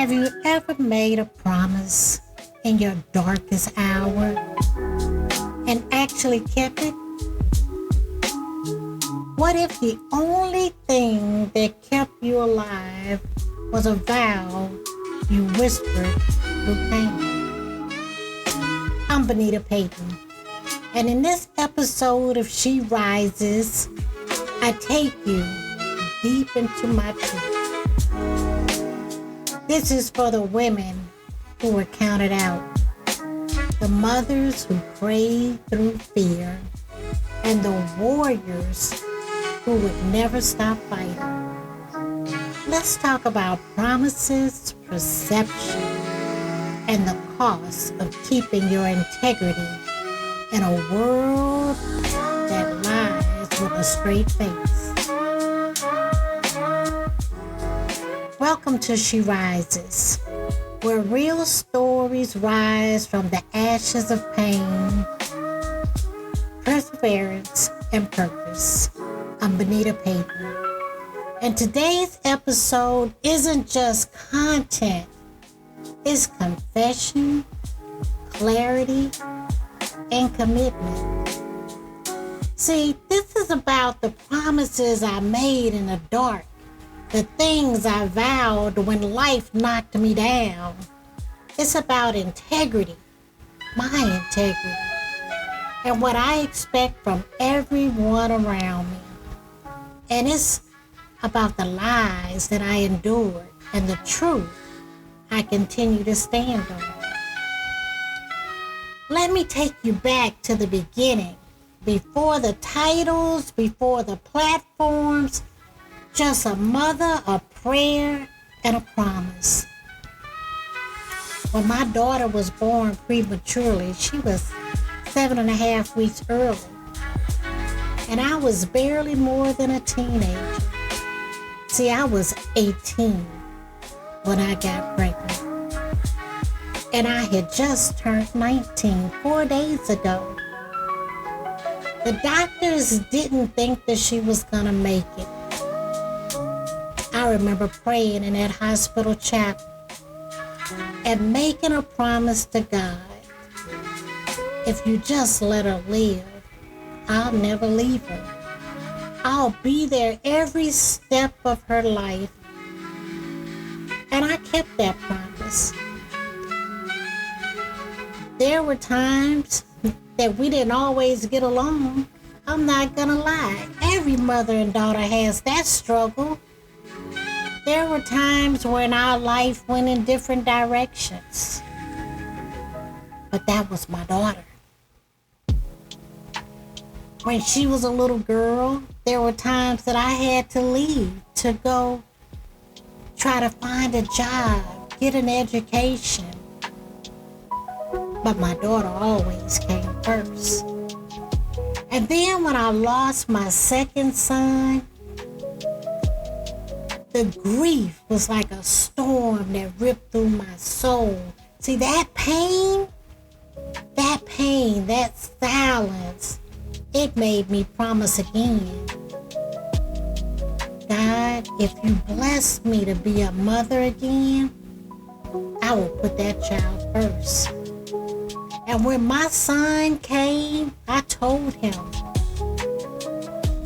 Have you ever made a promise in your darkest hour and actually kept it? What if the only thing that kept you alive was a vow you whispered through pain? I'm Bonita Payton, and in this episode of She Rises, I take you deep into my truth. This is for the women who were counted out, the mothers who prayed through fear, and the warriors who would never stop fighting. Let's talk about promises, perception, and the cost of keeping your integrity in a world that lies with a straight face. Welcome to She Rises, where real stories rise from the ashes of pain, perseverance, and purpose. I'm Bonita Payton, and today's episode isn't just content, it's confession, clarity, and commitment. See, this is about the promises I made in the dark, the things I vowed when life knocked me down. It's about integrity, my integrity, and what I expect from everyone around me. And it's about the lies that I endured and the truth I continue to stand on. Let me take you back to the beginning, before the titles, before the platforms, just a mother, a prayer, and a promise. When my daughter was born prematurely, she was 7.5 weeks early, and I was barely more than a teenager. See, I was 18 when I got pregnant, and I had just turned 19 4 days ago. The doctors didn't think that she was gonna make it. I remember praying in that hospital chapel and making a promise to God. If you just let her live, I'll never leave her. I'll be there every step of her life. And I kept that promise. There were times that we didn't always get along. I'm not gonna lie. Every mother and daughter has that struggle. There were times when our life went in different directions. But that was my daughter. When she was a little girl, there were times that I had to leave to go try to find a job, get an education. But my daughter always came first. And then when I lost my second son, the grief was like a storm that ripped through my soul. See, that pain, that silence, it made me promise again. God, if you bless me to be a mother again, I will put that child first. And when my son came, I told him,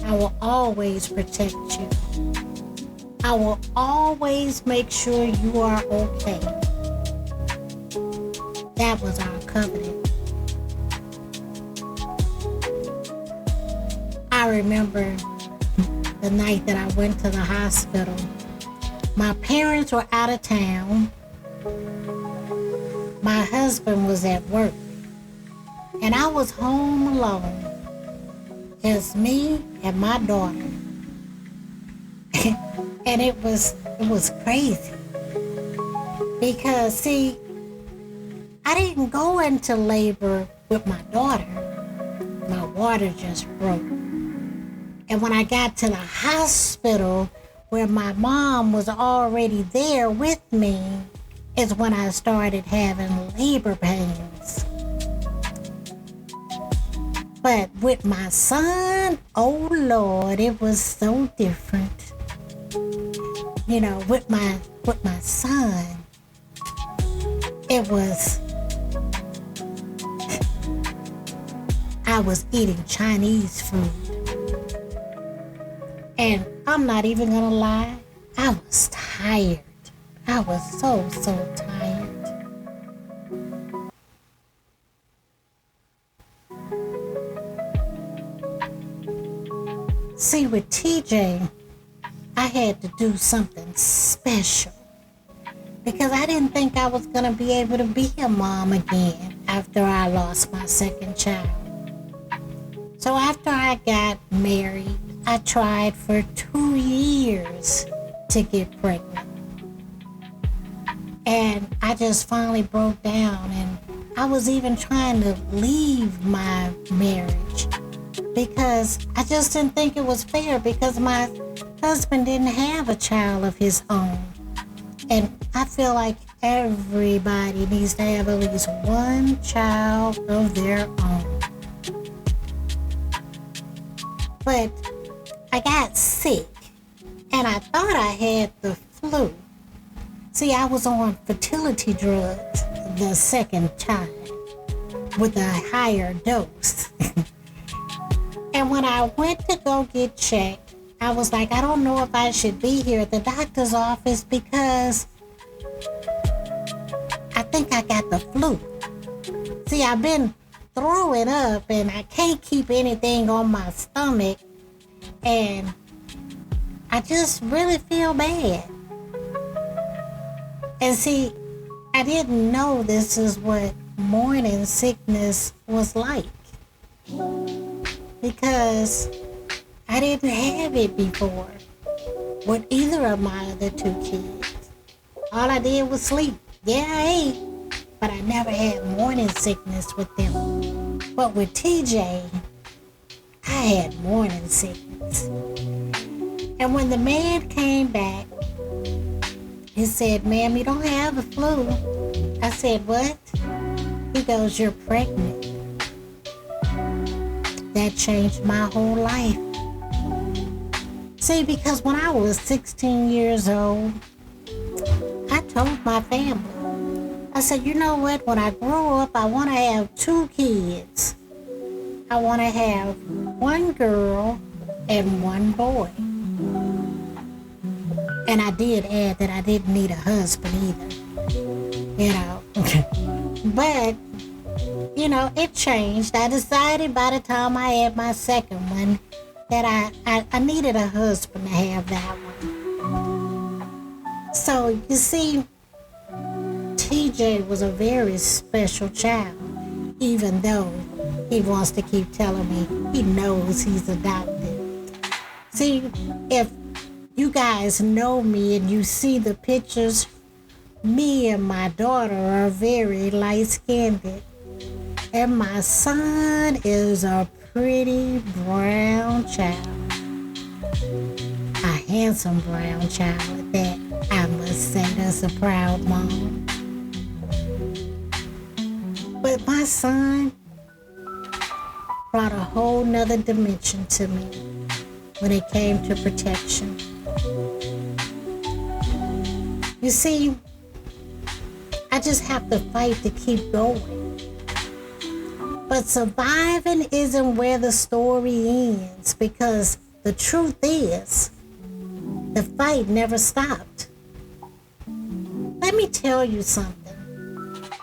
I will always protect you. I will always make sure you are okay. That was our covenant. I remember the night that I went to the hospital. My parents were out of town. My husband was at work. And I was home alone. Just me and my daughter. And it was crazy. Because, see, I didn't go into labor with my daughter. My water just broke. And when I got to the hospital where my mom was already there with me, is when I started having labor pains. But with my son, oh Lord, it was so different. You know, with my son, it was, I was eating Chinese food. And I'm not even gonna lie, I was tired. I was so tired. See, with TJ, I had to do something special because I didn't think I was gonna be able to be a mom again after I lost my second child. So after I got married, I tried for 2 years to get pregnant. And I just finally broke down, and I was even trying to leave my marriage because I just didn't think it was fair because my husband didn't have a child of his own. And I feel like everybody needs to have at least one child of their own. But I got sick and I thought I had the flu. See, I was on fertility drugs the second time with a higher dose. And when I went to go get checked, I was like, I don't know if I should be here at the doctor's office because I think I got the flu. See, I've been throwing up and I can't keep anything on my stomach. And I just really feel bad. And see, I didn't know this is what morning sickness was like. Because I didn't have it before with either of my other 2 kids. All I did was sleep. Yeah, I ate, but I never had morning sickness with them. But with TJ, I had morning sickness. And when the man came back, he said, ma'am, you don't have the flu. I said, what? He goes, you're pregnant. That changed my whole life. See, because when I was 16 years old, I told my family, I said, you know what? When I grow up, I want to have 2 kids. I want to have 1 girl and 1 boy. And I did add that I didn't need a husband either, you know. But, you know, it changed. I decided by the time I had my second one that I needed a husband to have that one. So, you see, TJ was a very special child, even though he wants to keep telling me he knows he's adopted. See, if you guys know me and you see the pictures, me and my daughter are very light-skinned. And my son is a pretty brown child. A handsome brown child at that. I must say that's a proud mom. But my son brought a whole nother dimension to me when it came to protection. You see, I just have to fight to keep going. But surviving isn't where the story ends, because the truth is, the fight never stopped. Let me tell you something.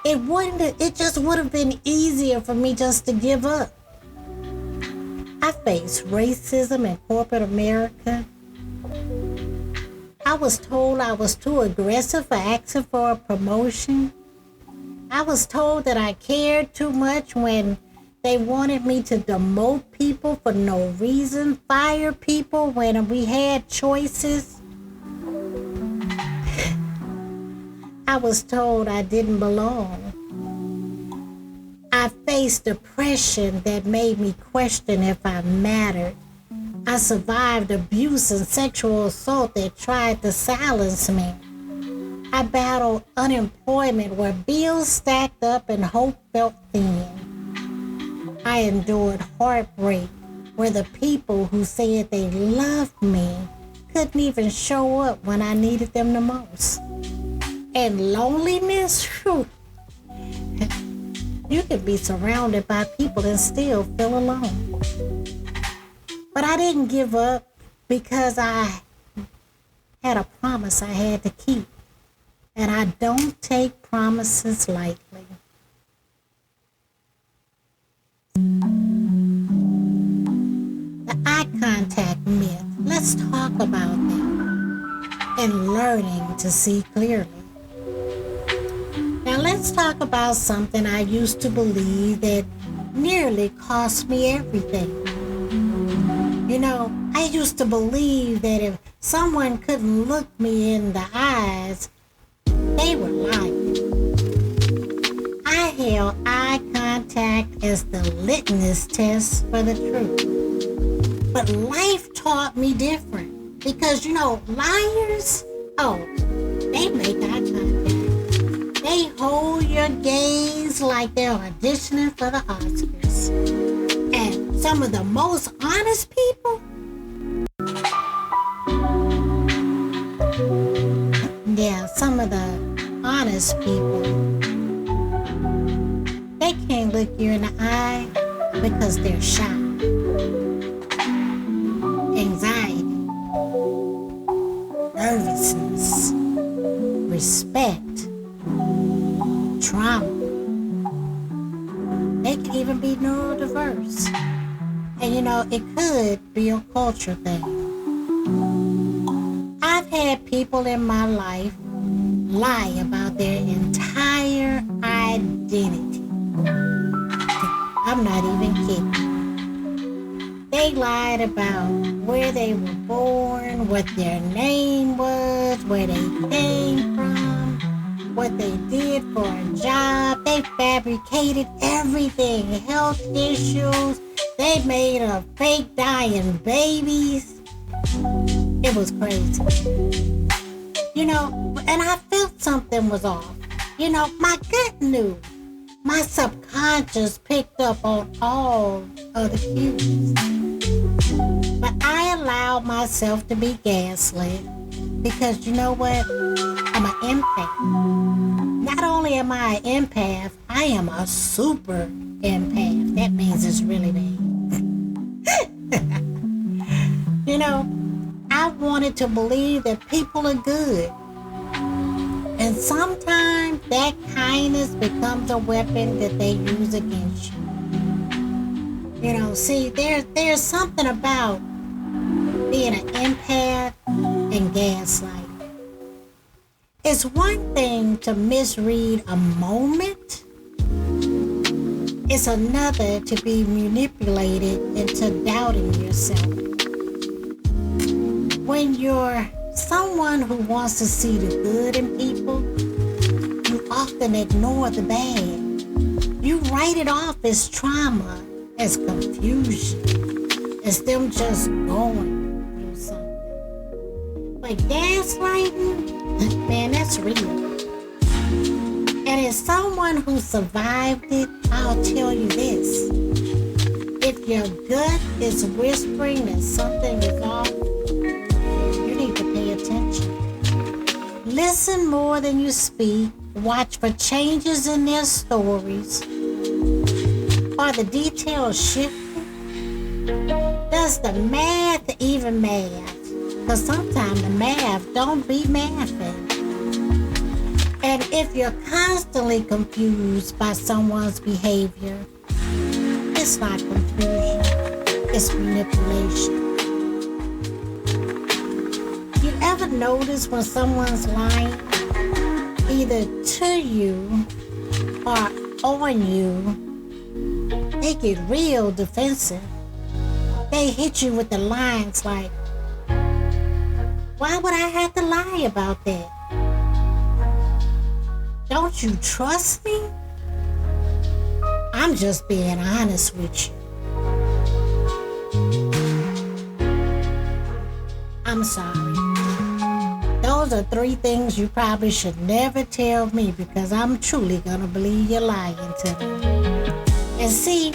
It just would have been easier for me just to give up. I faced racism in corporate America. I was told I was too aggressive for asking for a promotion. I was told that I cared too much when they wanted me to demote people for no reason, fire people when we had choices. I was told I didn't belong. I faced depression that made me question if I mattered. I survived abuse and sexual assault that tried to silence me. I battled unemployment where bills stacked up and hope felt thin. I endured heartbreak where the people who said they loved me couldn't even show up when I needed them the most. And loneliness, whew, You can be surrounded by people and still feel alone. But I didn't give up because I had a promise I had to keep. And I don't take promises lightly. The eye contact myth. Let's talk about that and learning to see clearly. Now let's talk about something I used to believe that nearly cost me everything. You know, I used to believe that if someone couldn't look me in the eyes, they were lying. I held eye contact as the litmus test for the truth. But life taught me different because, you know, liars, they make eye contact. They hold your gaze like they're auditioning for the Oscars. And some of the most honest people, some of the honest people, they can't look you in the eye because they're shy. Anxiety, nervousness, respect, trauma. They can even be neurodiverse. And you know, it could be a culture thing. I've had people in my life lie about their entire identity. I'm not even kidding. They lied about where they were born, what their name was, where they came from, what they did for a job. They fabricated everything, health issues. They made up fake dying babies. It was crazy. You know, and I felt something was off. You know, my gut knew. My subconscious picked up on all of the cues. But I allowed myself to be gaslit because you know what? I'm an empath. Not only am I an empath, I am a super empath. That means it's really bad. You know, I wanted to believe that people are good. And sometimes that kindness becomes a weapon that they use against you. You know, see, there's something about being an empath and gaslighting. It's one thing to misread a moment. It's another to be manipulated into doubting yourself. When you're someone who wants to see the good in people, you often ignore the bad. You write it off as trauma, as confusion, as them just going through something. But gaslighting, man, that's real. And as someone who survived it, I'll tell you this. If your gut is whispering that something is off, you need to pay attention. Listen more than you speak. Watch for changes in their stories. Are the details shifting? Does the math even math? Because sometimes the math don't be mathing. And if you're constantly confused by someone's behavior, it's not confusion, it's manipulation. You ever notice when someone's lying, either to you or on you, they get real defensive. They hit you with the lines like, why would I have to lie about that? Don't you trust me? I'm just being honest with you. I'm sorry. Those are 3 things you probably should never tell me because I'm truly gonna believe you're lying to me. And see,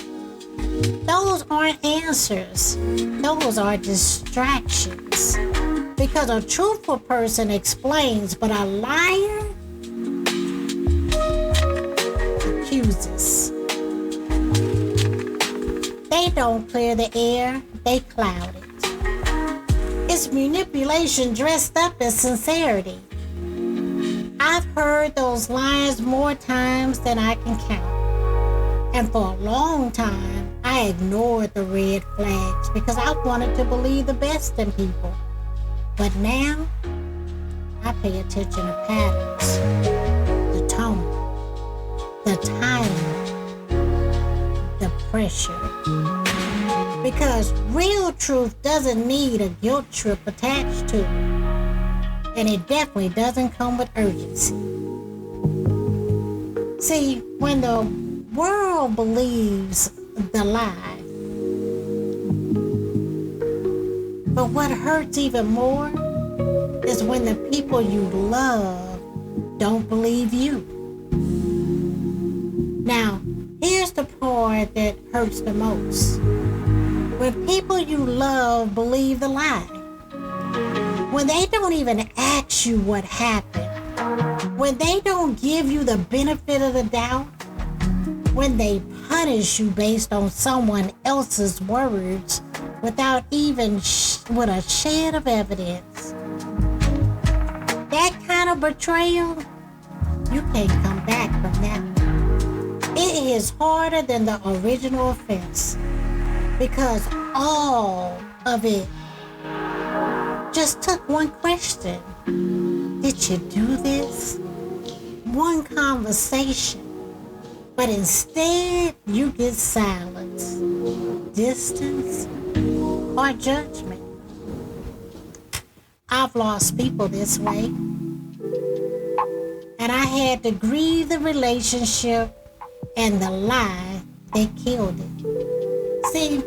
those aren't answers. Those are distractions. Because a truthful person explains, but a liar, the cue justice. They don't clear the air, they cloud it. It's manipulation dressed up as sincerity. I've heard those lines more times than I can count. And for a long time, I ignored the red flags because I wanted to believe the best in people. But now, I pay attention to patterns, the tone, the timing, the pressure. Because real truth doesn't need a guilt trip attached to it. And it definitely doesn't come with urgency. See, when the world believes the lie, but what hurts even more is when the people you love don't believe you. Now, here's the part that hurts the most. When people you love believe the lie. When they don't even ask you what happened. When they don't give you the benefit of the doubt. When they punish you based on someone else's words without even with a shred of evidence. That kind of betrayal, you can't come back from that one. It is harder than the original offense because all of it just took one question. Did you do this? One conversation. But instead, you get silence, distance, or judgment. I've lost people this way. And I had to grieve the relationship and the lie that killed it. See,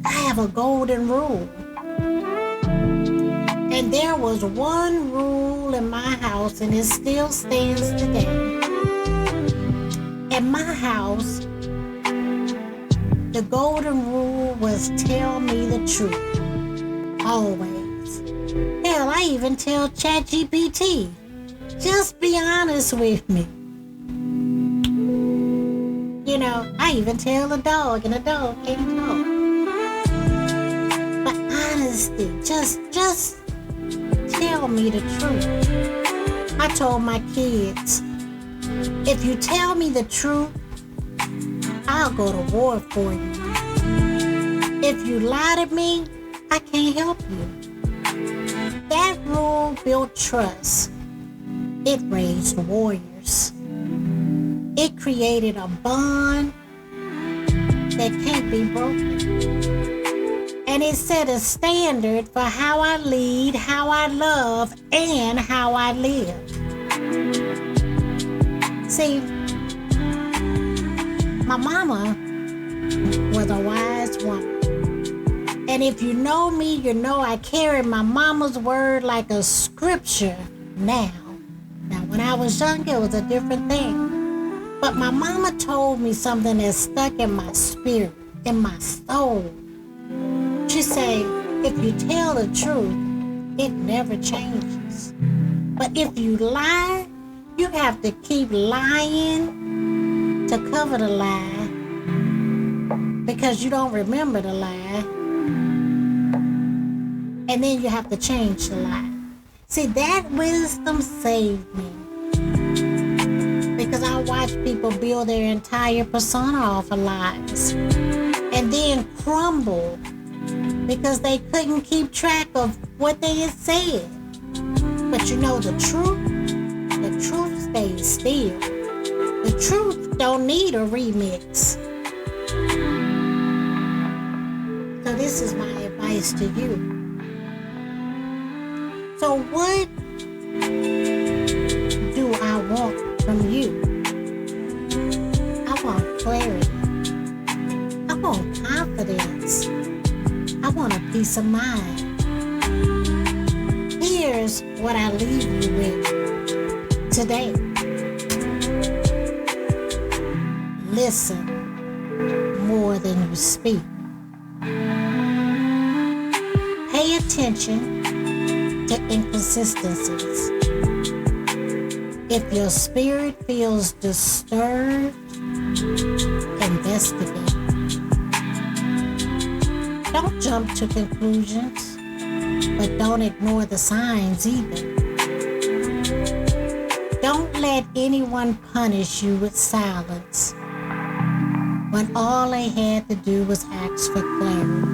I have a golden rule. And there was one rule in my house, and it still stands today. In my house, the golden rule was tell me the truth. Always. Hell, I even tell ChatGPT, just be honest with me. You know, I even tell a dog, and a dog can't talk. But honesty, just tell me the truth. I told my kids, if you tell me the truth, I'll go to war for you. If you lie to me, I can't help you. That rule built trust. It raised warriors. It created a bond that can't be broken. And it set a standard for how I lead, how I love, and how I live. See, my mama was a wise woman. And if you know me, you know I carry my mama's word like a scripture now. Now, when I was young, it was a different thing. But my mama told me something that stuck in my spirit, in my soul. She said, if you tell the truth, it never changes. But if you lie, you have to keep lying to cover the lie because you don't remember the lie. And then you have to change the lie. See, that wisdom saved me. Because I watched people build their entire persona off of lies and then crumble because they couldn't keep track of what they had said. But you know the truth stays still. The truth don't need a remix. So this is my advice to you. So what do I want from you? I want clarity. I want confidence. I want a peace of mind. Here's what I leave you with today. Listen more than you speak. Pay attention to inconsistencies. If your spirit feels disturbed, investigate. Don't jump to conclusions, but don't ignore the signs either. Don't let anyone punish you with silence when all they had to do was ask for clarity.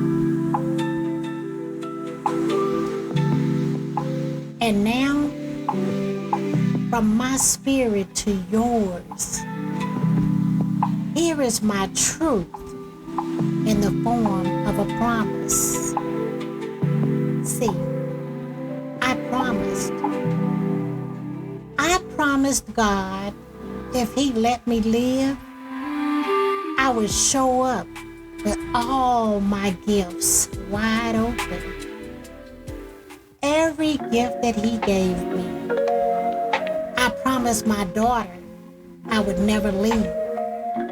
And now, from my spirit to yours, here is my truth in the form of a promise. See, I promised God if He let me live, I would show up with all my gifts wide open. Every gift that He gave me. I promised my daughter I would never leave,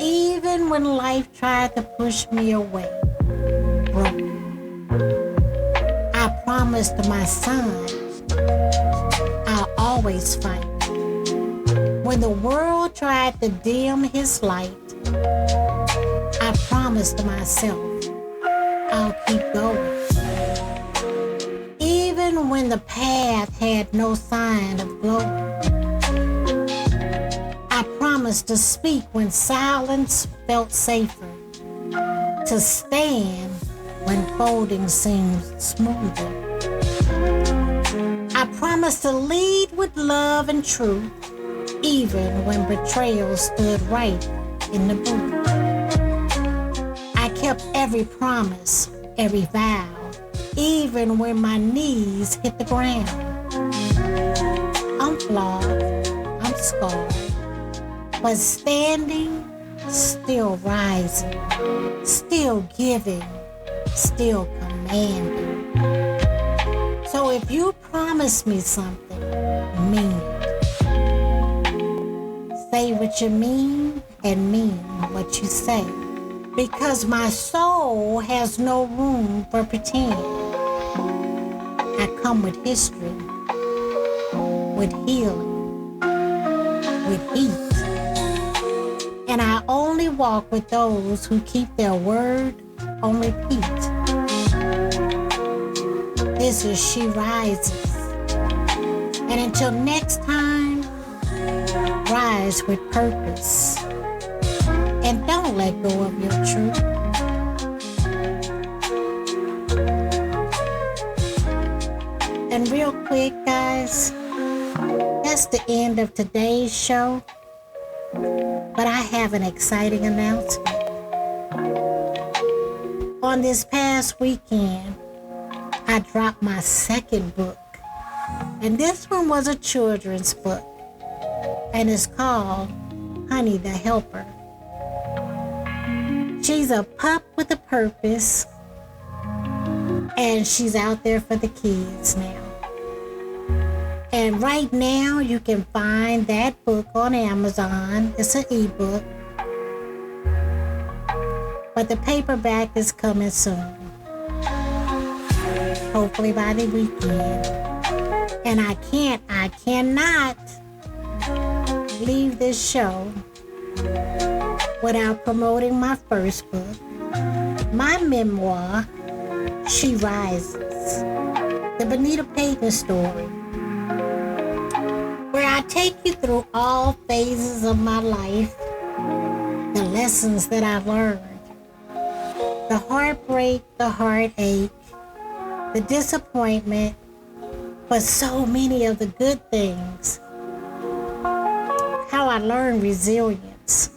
even when life tried to push me away. Broken. I promised my son I'll always fight. When the world tried to dim his light, I promised myself I'll keep going. Even when the path had no sign of glowing, I promised to speak when silence felt safer, to stand when folding seemed smoother. I promised to lead with love and truth, even when betrayal stood right in the booth. I kept every promise, every vow, even when my knees hit the ground. I'm flawed, I'm scarred, but standing, still rising, still giving, still commanding. So if you promise me something, mean it. Say what you mean and mean what you say. Because my soul has no room for pretend. I come with history, with healing, with heat. And I only walk with those who keep their word on repeat. This is She Rises. And until next time, rise with purpose. And don't let go of your truth. And real quick, guys, that's the end of today's show. But I have an exciting announcement. On this past weekend, I dropped my second book. And this one was a children's book. And it's called Honey the Helper. She's a pup with a purpose, and she's out there for the kids now. And right now, you can find that book on Amazon. It's an ebook. But the paperback is coming soon. Hopefully by the weekend. And I cannot leave this show without promoting my first book, my memoir, She Rises, the Bonita Payton story, where I take you through all phases of my life, the lessons that I've learned, the heartbreak, the heartache, the disappointment, but so many of the good things, how I learned resilience,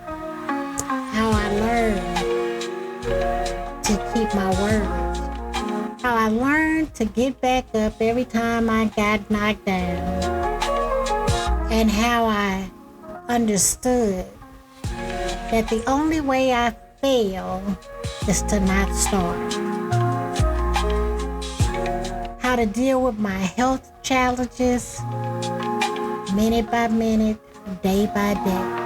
how I learned to keep my word, how I learned to get back up every time I got knocked down, and how I understood that the only way I fail is to not start, how to deal with my health challenges minute by minute, day by day.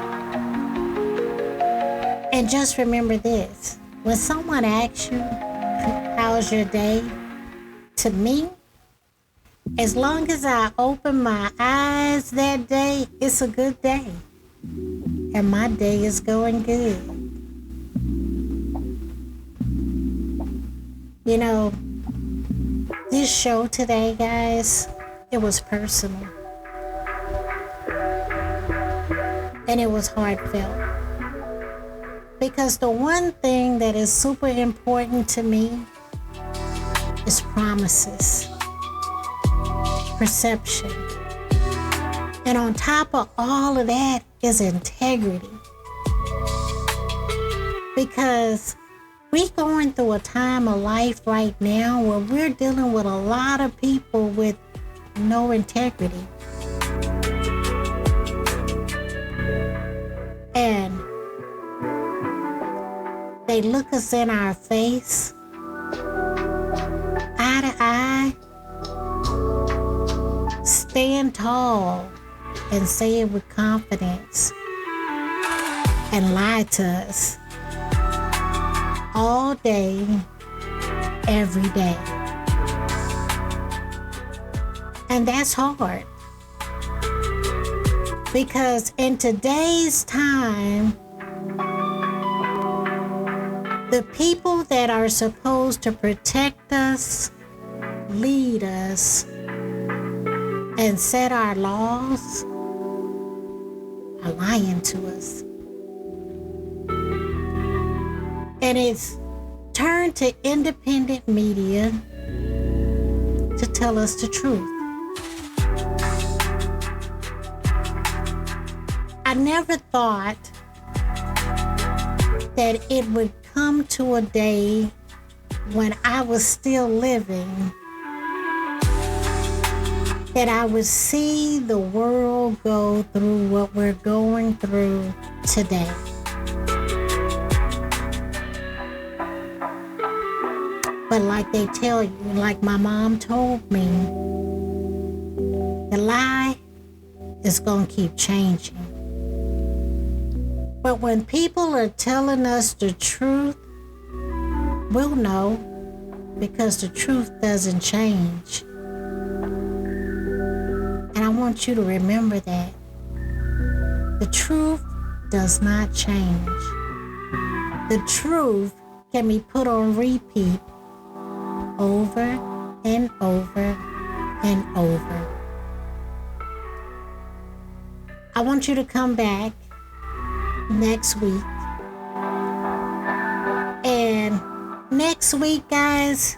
And just remember this, when someone asks you, how's your day? To me, as long as I open my eyes that day, it's a good day. And my day is going good. You know, this show today, guys, it was personal. And it was heartfelt. Because the one thing that is super important to me is promises, perception. And on top of all of that is integrity. Because we're going through a time of life right now where we're dealing with a lot of people with no integrity. And they look us in our face, eye to eye, stand tall and say it with confidence, and lie to us all day, every day. And that's hard. Because in today's time, the people that are supposed to protect us, lead us, and set our laws are lying to us. And it's turned to independent media to tell us the truth. I never thought that it would come to a day when I was still living that I would see the world go through what we're going through today. But like they tell you, like my mom told me, the lie is going to keep changing. But when people are telling us the truth, we'll know, because the truth doesn't change. And I want you to remember that. The truth does not change. The truth can be put on repeat over and over and over. I want you to come back next week. And next week, guys,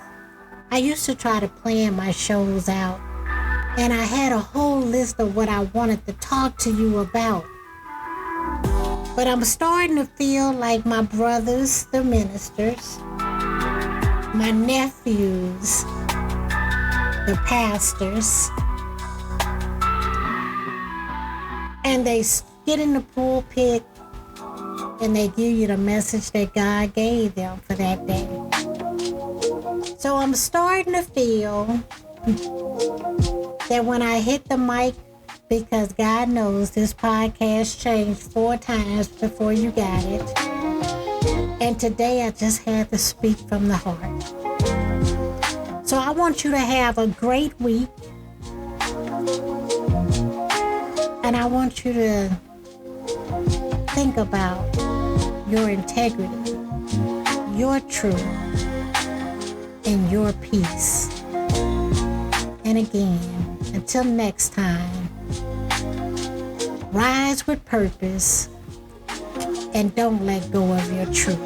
I used to try to plan my shows out. And I had a whole list of what I wanted to talk to you about. But I'm starting to feel like my brothers, the ministers, my nephews, the pastors, and they get in the pulpit and they give you the message that God gave them for that day. So I'm starting to feel that when I hit the mic, because God knows this podcast changed 4 times before you got it. And today I just had to speak from the heart. So I want you to have a great week. And I want you to think about your integrity, your truth, and your peace. And again, until next time, rise with purpose and don't let go of your truth.